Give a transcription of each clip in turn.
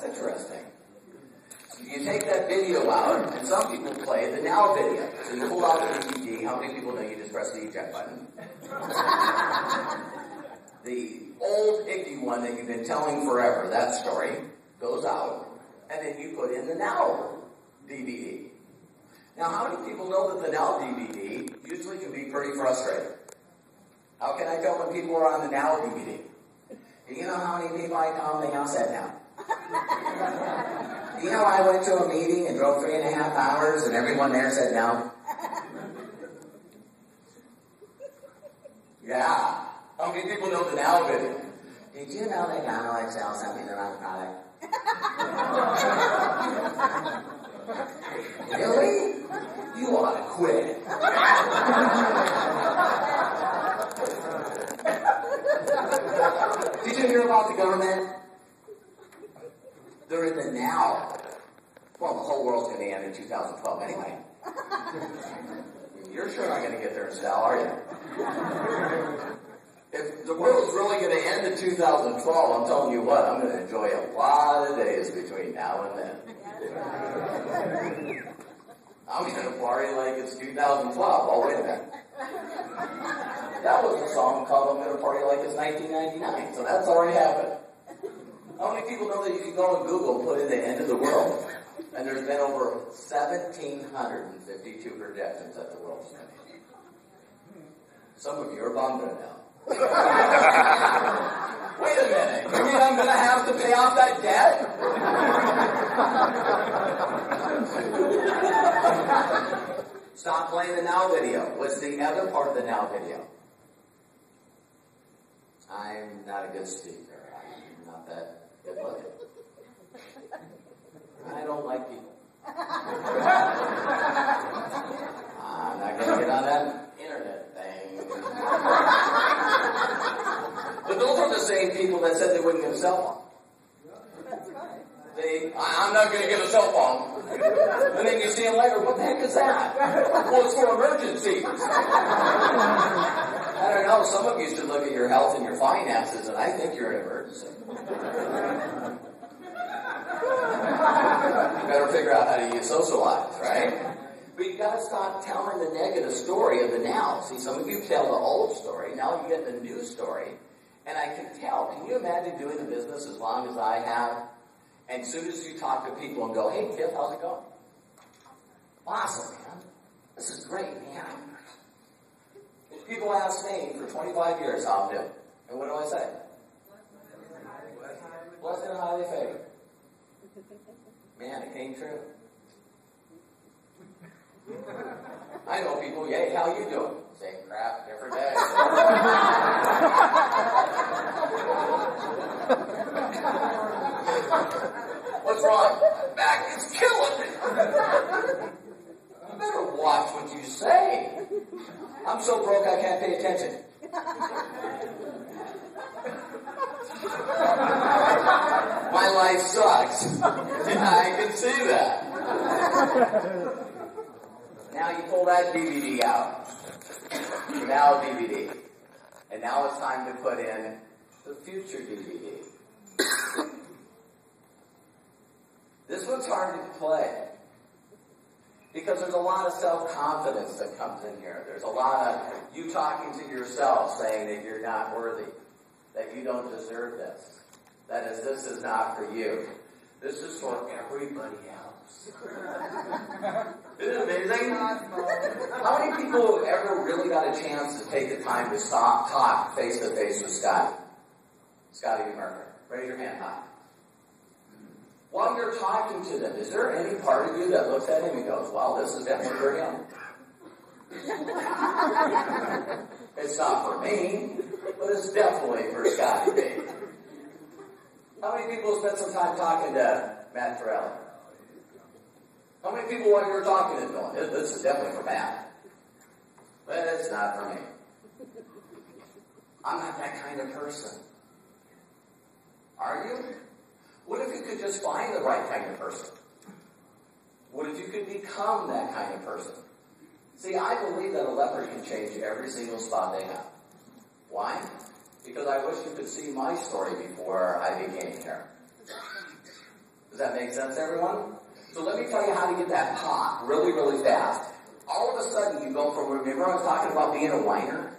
That's interesting. So you take that video out, and some people play the now video. So you pull out the DVD. How many people know you just press the eject button? The old icky one that you've been telling forever, that story, goes out, and then you put in the now DVD. Now, how many people know that the now DVD usually can be pretty frustrating? How can I tell when people are on the now DVD? Do you know how many people I know they now said now? Do you know I went to a meeting and drove 3.5 hours and everyone there said no? Yeah. How many people know the now video? Did you know they kind of like sell something around the product? Really? You ought to quit. Did you hear about the government? They're in the now. Well, the whole world's going to end in 2012 anyway. You're sure not going to get there in style, are you? If the world's really going to end in 2012, I'm telling you what, I'm going to enjoy a lot of days between now and then. I'm going to party like it's 2012. Oh, wait a minute. That was a song called I'm going to party like it's 1999, so that's already happened. How many people know that you can go on Google and put in the end of the world? And there's been over 1,752 projections that the world's going to end. Some of you are bummed right now. Wait a minute. You mean I'm going to have to pay off that debt? Stop playing the now video. What's the other part of the now video? I'm not a good speaker. I'm not that good looking. I don't like people. I'm not going to get on that internet thing. But those are the same people that said they wouldn't get a cell phone. I'm not going to get a cell phone. And then you see them later, what the heck is that? Well, it's for emergencies. I don't know, some of you should look at your health and your finances, and I think you're an emergency. You better figure out how to socialize, right? But you got to stop telling the negative story of the now. See, some of you tell the old story, now you get the new story. And I can tell, can you imagine doing the business as long as I have? And as soon as you talk to people and go, hey, Tiff, how's it going? Awesome, man. This is great, man. People ask me for 25 years how I'm doing. And what do I say? Blessed and highly favored. Man, it came true. I know people, hey, how you doing? Same crap, different day. What's wrong? My back is killing me. You better watch what you say. I'm so broke I can't pay attention. My life sucks. I can see that. Now you pull that DVD out. Now DVD. And now it's time to put in the future DVD. This one's hard to play. Because there's a lot of self-confidence that comes in here. There's a lot of you talking to yourself saying that you're not worthy. That you don't deserve this. That is, this is not for you. This is for everybody else. Isn't it amazing? How many people ever really got a chance to take the time to stop, talk face to face with Scotty? Scotty Merker. Raise your hand high. While you're talking to them, is there any part of you that looks at him and goes, wow, this is definitely for him? It's not for me, but it's definitely for Scotty B. How many people spent some time talking to Matt Torelli? How many people while you were talking to going, this is definitely for Matt? But it's not for me. I'm not that kind of person. Are you? What if you could just find the right kind of person? What if you could become that kind of person? See, I believe that a leper can change every single spot they have. Why? Because I wish you could see my story before I became here. Does that make sense, everyone? So let me tell you how to get that pop really, really fast. All of a sudden you go from, remember I was talking about being a whiner?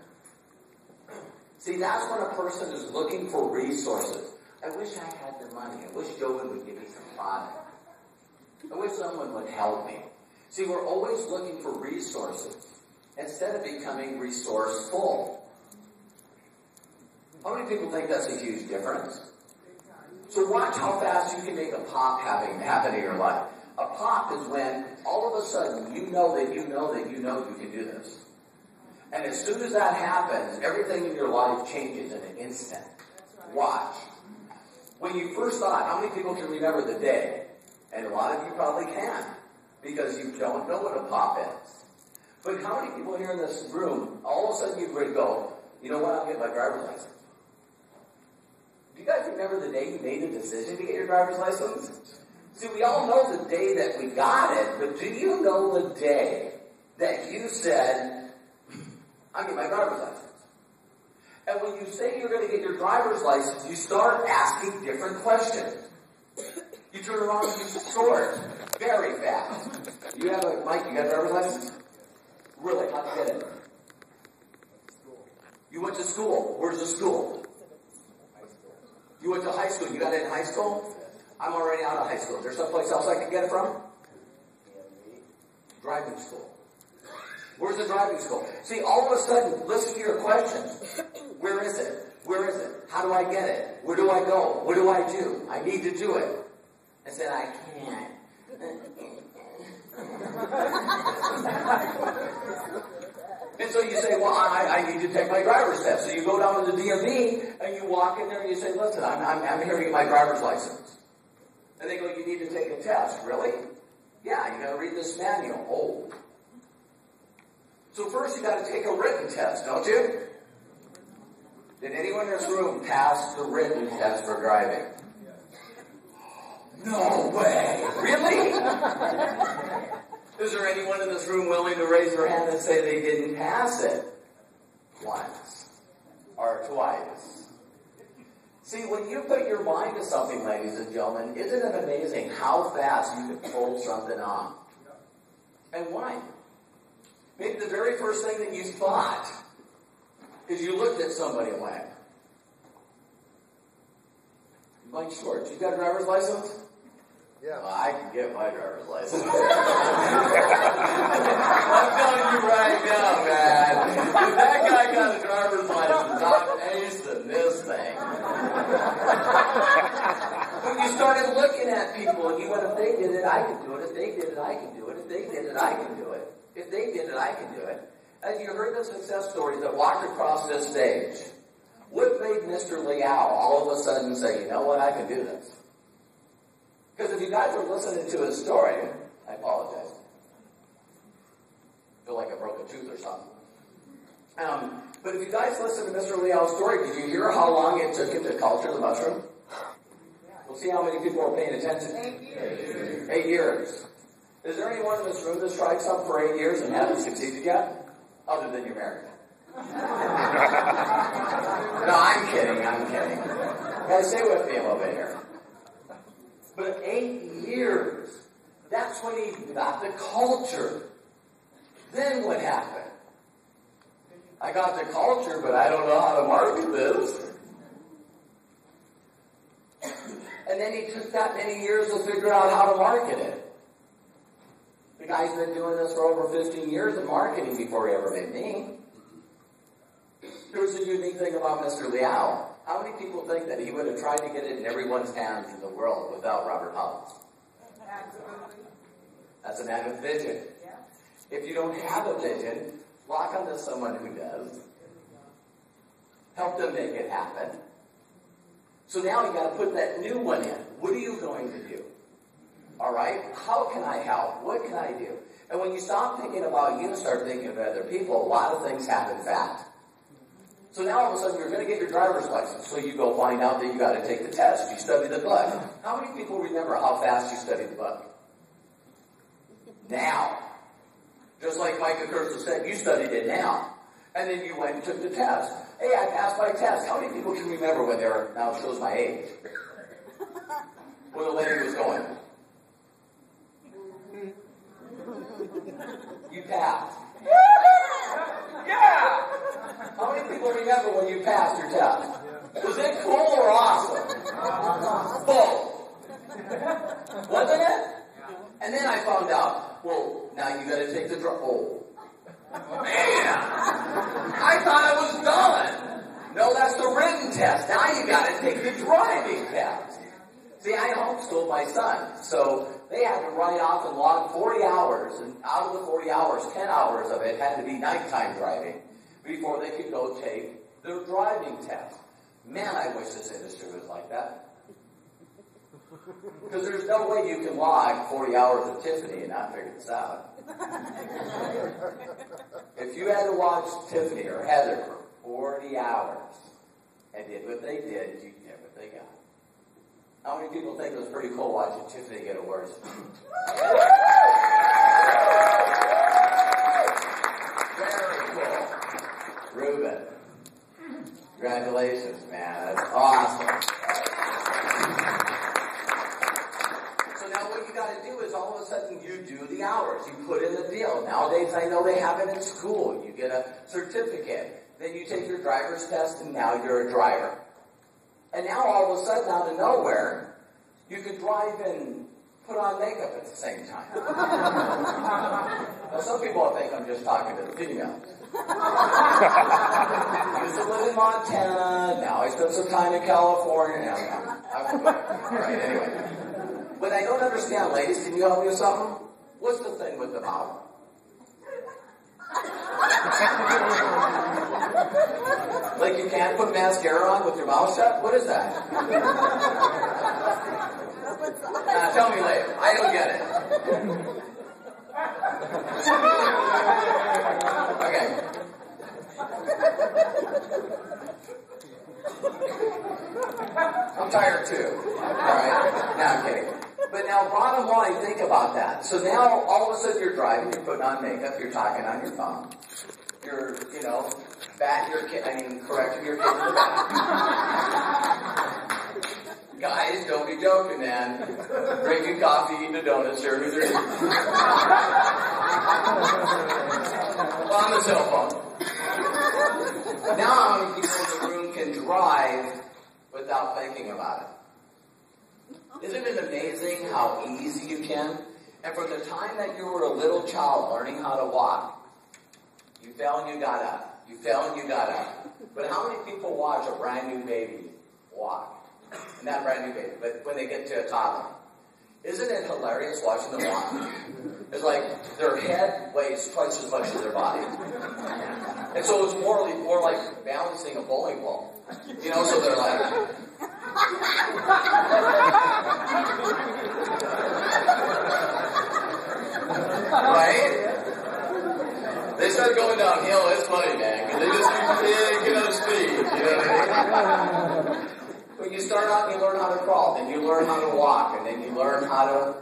See, that's when a person is looking for resources. I wish I had the money. I wish Joe would give me some product. I wish someone would help me. See, we're always looking for resources instead of becoming resourceful. How many people think that's a huge difference? So watch how fast you can make a pop happen in your life. A pop is when all of a sudden you know that you can do this. And as soon as that happens, everything in your life changes in an instant. Watch. When you first thought, how many people can remember the day? And a lot of you probably can, because you don't know what a pop is. But how many people here in this room, all of a sudden you would go, you know what, I'll get my driver's license. Do you guys remember the day you made a decision to get your driver's license? See, we all know the day that we got it, but do you know the day that you said, I'll get my driver's license? And when you say you're going to get your driver's license, you start asking different questions. You turn around and you sort very fast. You have a, Mike, you got a driver's license? Really? How'd you get it? You went to school. Where's the school? You went to high school. You got it in high school? I'm already out of high school. Is there someplace else I can get it from? Driving school. Where's the driving school? See, all of a sudden, listen to your questions. Where is it? Where is it? How do I get it? Where do I go? What do I do? I need to do it. I said, I can't. And so you say, well, I need to take my driver's test. So you go down to the DMV and you walk in there and you say, listen, I'm here to get my driver's license. And they go, you need to take a test. Really? Yeah, you got to read this manual. Oh. So first you got to take a written test, don't you? Did anyone in this room pass the written test for driving? No way! Really? Is there anyone in this room willing to raise their hand and say they didn't pass it? Once. Or twice. See, when you put your mind to something, ladies and gentlemen, isn't it amazing how fast you can pull something off? And why? Maybe the very first thing that you thought is you looked at somebody and went, Mike Schwartz, you got a driver's license? Yeah. Well, I can get my driver's license. I'm telling you right now, man. If that guy got a driver's license, I'm acing this thing. When you started looking at people and you went, if they did it, I can do it. If they did it, I can do it. If they did it, I can do it. If they did it, I can do it. As you heard the success stories that walked across this stage, what made Mr. Liao all of a sudden say, you know what, I can do this? Because if you guys are listening to his story, I apologize. I feel like I broke a tooth or something. But if you guys listen to Mr. Liao's story, did you hear how long it took him to culture the mushroom? We'll see how many people are paying attention. 8 years. 8 years. Is there anyone in this room that's tried something for 8 years and hasn't succeeded yet? Other than you're married. No, I'm kidding. Guys, stay with me a little bit here. But 8 years, that's when he got the culture. Then what happened? I got the culture, but I don't know how to market this. And then he took that many years to figure out how to market it. The guy's been doing this for over 15 years of marketing before he ever met me. Here's the unique thing about Mr. Liao. How many people think that he would have tried to get it in everyone's hands in the world without Robert Hollis? Absolutely. That's a man with vision. Yeah. If you don't have a vision, lock onto someone who does. Help them make it happen. So now you got to put that new one in. What are you going to do? All right? How can I help? What can I do? And when you stop thinking about you and start thinking of other people, a lot of things happen fast. So now all of a sudden you're going to get your driver's license. So you go find out that you got to take the test. You study the book. How many people remember how fast you studied the book? Now. Just like Micah Kirsten said, you studied it now. And then you went and took the test. Hey, I passed my test. How many people can remember when they're, now it shows my age, where the lady was going? See, I homeschooled my son, so they had to write off and log 40 hours, and out of the 40 hours, 10 hours of it had to be nighttime driving before they could go take their driving test. Man, I wish this industry was like that. Because there's no way you can log 40 hours of Tiffany and not figure this out. If you had to watch Tiffany or Heather for 40 hours and did what they did, you'd get what they got. How many people think it was pretty cool watching Tiffany get awards? Very cool. Ruben, congratulations, man. That's awesome. So now what you got to do is all of a sudden you do the hours. You put in the deal. Nowadays I know they have it in school. You get a certificate. Then you take your driver's test and now you're a driver. And now all of a sudden, out of nowhere, you could drive and put on makeup at the same time. Now, some people think I'm just talking to the females. I used to live in Montana. Now I spend some time in California. All right, anyway. But I don't understand, ladies. Can you help me with something? What's the thing with the mouth? Like you can't put mascara on with your mouth shut? What is that? Tell me later. I don't get it. Okay. I'm tired too. Alright? No, I'm kidding. But now, bottom line, think about that. So now, all of a sudden, you're driving, you're putting on makeup, you're talking on your phone. You're, correcting your kid in the back. Guys, don't be joking, man. Drinking coffee, eating a donut, sharing with your on the cell phone. Now, how many people in the room can drive without thinking about it? Isn't it amazing how easy you can? And from the time that you were a little child learning how to walk, you fell and you got up. You fell and you got up. But how many people watch a brand new baby walk? Not a brand new baby, but when they get to a toddler. Isn't it hilarious watching them walk? It's like their head weighs twice as much as their body. And so it's more like balancing a bowling ball. So they're like... Right? They start going downhill, it's funny, man, because they just keep out of speed, you know what I mean? When you start out, you learn how to crawl, then you learn how to walk, and then you learn how to